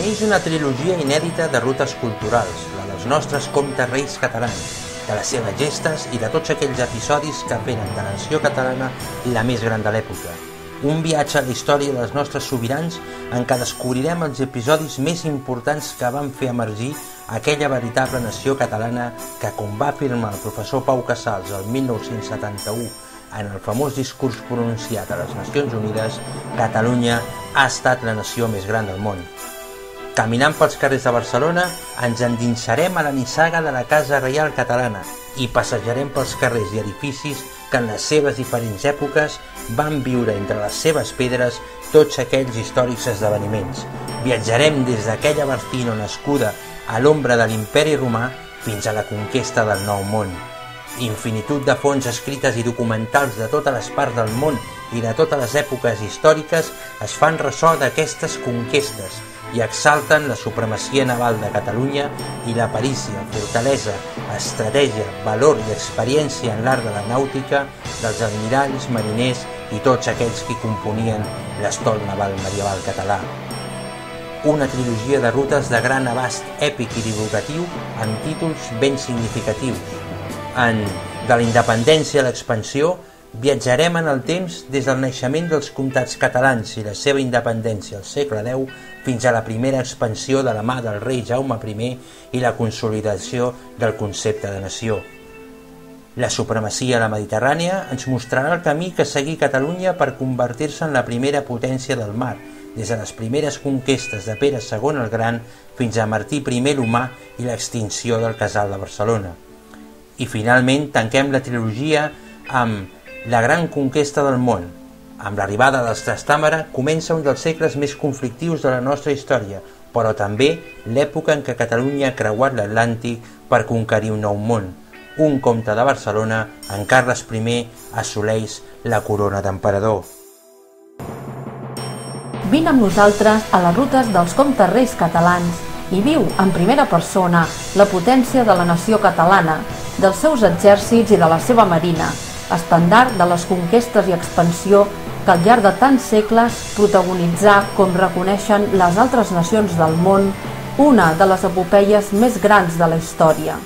Neix una trilogia inèdita de rutes culturals, la dels nostres comtes reis catalans, de les seves gestes i de tots aquells episodis que feren de la nació catalana la més gran de l'època. Un viatge a la història dels nostres sobirans en què descobrirem els episodis més importants que van fer emergir aquella veritable nació catalana que, com va afirmar el professor Pau Casals el 1971 en el famós discurs pronunciat a les Nacions Unides, Catalunya ha estat la nació més gran del món. Caminant pels carrers de Barcelona, ens endinsarem a la nissaga de la Casa Reial Catalana i passejarem pels carrers i edificis que en les seves diferents èpoques van viure entre les seves pedres tots aquells històrics esdeveniments. Viatjarem des d'aquella Barcino nascuda a l'ombra de l'imperi romà fins a la conquesta del Nou Món. Infinitud de fonts escrites i documentals de totes les parts del món i de totes les èpoques històriques es fan ressò d'aquestes conquestes i exalten la supremacia naval de Catalunya i la perícia, fortalesa, estratègia, valor i experiència en l'art de la nàutica dels almiralls, mariners i tots aquells que componien l'estol naval medieval català. Una trilogia de rutes de gran abast èpic i divulgatiu amb títols ben significatius. De la independència a l'expansió, viatjarem en el temps des del naixement dels comtats catalans i la seva independència al segle X fins a la primera expansió de la mà del rei Jaume I i la consolidació del concepte de nació. La supremacia a la Mediterrània ens mostrarà el camí que seguí Catalunya per convertir-se en la primera potència del mar, des de les primeres conquestes de Pere II el Gran fins a Martí I l'Humà i l'extinció del Casal de Barcelona. I finalment tanquem la trilogia amb la gran conquesta del món. Amb l'arribada dels Trastàmara comença un dels segles més conflictius de la nostra història, però també l'època en què Catalunya ha creuat l'Atlàntic per conquerir un nou món. Un comte de Barcelona, en Carles I, assoleix la corona d'emperador. Vine amb nosaltres a les rutes dels comtes reis catalans i viu en primera persona la potència de la nació catalana, dels seus exèrcits i de la seva marina, estendard de les conquestes i expansió que al llarg de tants segles protagonitzà, com reconeixen les altres nacions del món, una de les epopeies més grans de la història.